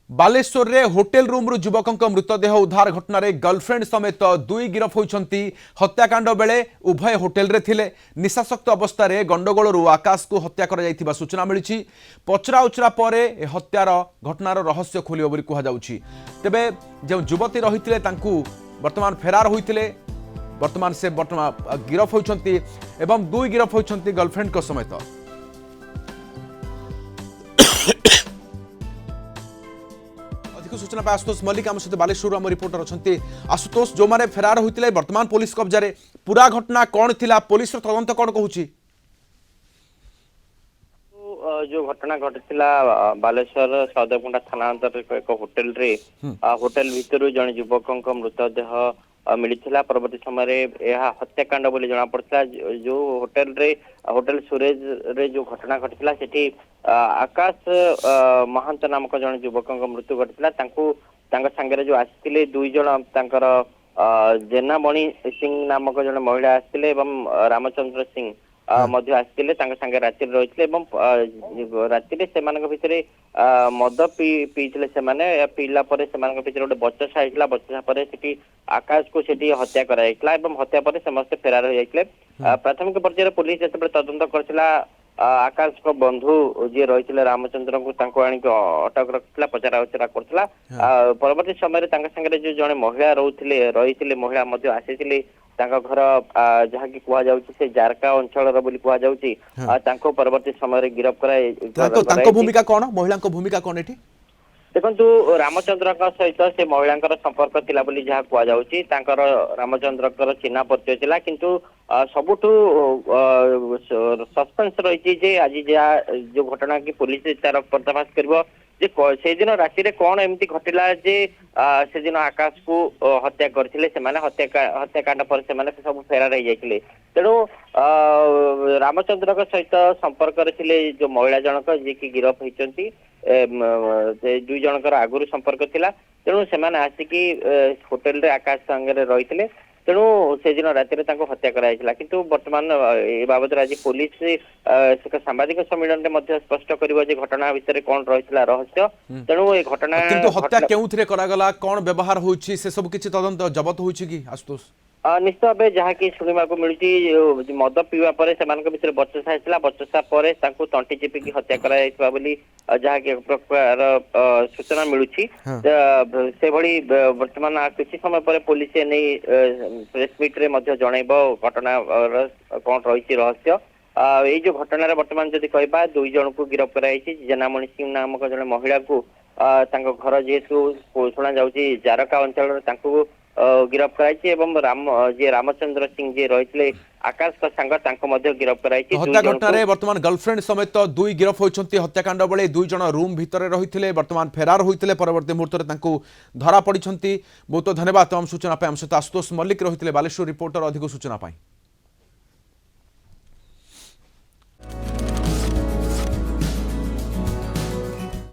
बालेश्वर रे hotel room युवक मृतदेह उद्धार घटना गर्लफ्रेंड समेत दुई गिरफ होती हत्याकांड बेले उभय होटेल रे थिले निशाशक्त अवस्था गंडगोलू आकाश को हत्या कर सूचना मिली पचरा उचरा पर हत्यार घटनार रहस्य खोल तेबे जो युवती रही वर्तमान फेरार होते वर्तमान से गिरफ होती दुई गिरफ होती गर्लफ्रेंड समेत। सूचना आशुतोष मल्लिक आम सहित बालेश्वर आम रिपोर्टर अच्छा आशुतोष जो मैंने फेरार होते वर्तमान पुलिस कब्जा पूरा घटना कौन थिला पुलिस तदंत कौन कहूँ जो घटना घटिला बालेश्वर सौदकुंडा थाना अंतर्गत एक होटेल रे होटेल भितर जन युवक मृतदेह मिलता परवर्ती समय हत्याकांड बोली जना पड़ता जो होटेल सुरेज रे जो घटना घटिला सेठी आकाश महांत नामक जन युवक मृत्यु घटिला सांगे जो आसते दुई जन जेनामणि सिंह नामक जन महिला आसते रामचंद्र सिंह मध्य आसते सांगे राति रही राति से भितर मद पीते से पीला भितर गोटे बचसा होता बचसा पर आकाश को हत्या कराइला हत्या पर समस्त फेरार हो जाते प्राथमिक पर्यायर पुलिस जिते तदंत करथिला आकाश को बंधु जी रही रामचंद्र को आनिक अटक रखा पचरा उचरा करथिला परवर्ती समय संगे जो जड़े महिला रही महिला आसी घर जहाँकि कहुचे जारका अंचल बोली कहुचे परवर्ती समय गिरफ कर भूमिका कौन महिला भूमिका कौन एठी देखु रामचंद्र सहित से महिला संपर्क थिला बोली जहाँ कहुचे रामचंद्र चिन्हा परिचय थिला किंतु सबुठु सस्पेंस रही आज जो घटना की पुलिस तार पर्दाफाश कर से दिन राति रे कौन एमती घटिला जे से दिन आकाश को हत्या करथिले हत्याकांड पर सब फेरार हो जाते तेणु रामचंद्र सहित संपर्क थे जो महिला जनक जी की गिरफ होती दुई जनकर आगुरी संपर्क थिला तेणु से आसिकी होटेल रे आकाश संगे रही तेणु से दिन राति हत्या कराइला किंतु वर्तमान ए बाबद आज पुलिस एक सांबादिक सम्मेलन में स्पष्ट कर घटना विषय कौन रही रहस्य तेणु ये घटना हत्या केउथिरे करागला कौन व्यवहार होछि से सब किछि तदंत जबत होछि कि आशुतोष निश्चित भाव जहाँ कि शुणा मिलूँ मद पीवा पर से बचसा होता बचसा पर तंटी चिपिकी हत्या कर जहाँ कि एक प्रकार सूचना मिलूँ से भली वर्तमान किसी समय पर पुलिस नहीं प्रेस मीट रे जनइब घटना कौन रही रहस्य ये जो घटना वर्तमान जदि कहबा दुई जन को गिरफ कराई जेनामणि सिंह नामक जन महिला को घर जेहेतु शुणा जाऊँगी जारका अंचल गिरफ कराई रामचंद्र सिंह जी रही आकाश का सांग गिरफ कराई हत्या घटना वर्तमान गर्लफ्रेंड समेत दुई गिरफ होती हत्याकांड बेले दुई जन रूम भितर रही वर्तमान फेरार होते परवर्ती मुहूर्त धरा पड़ी बहुत धन्यवाद तमाम सूचना आम सहित आशुतोष मल्लिक रही बालेश्वर रिपोर्टर अधिक सूचना।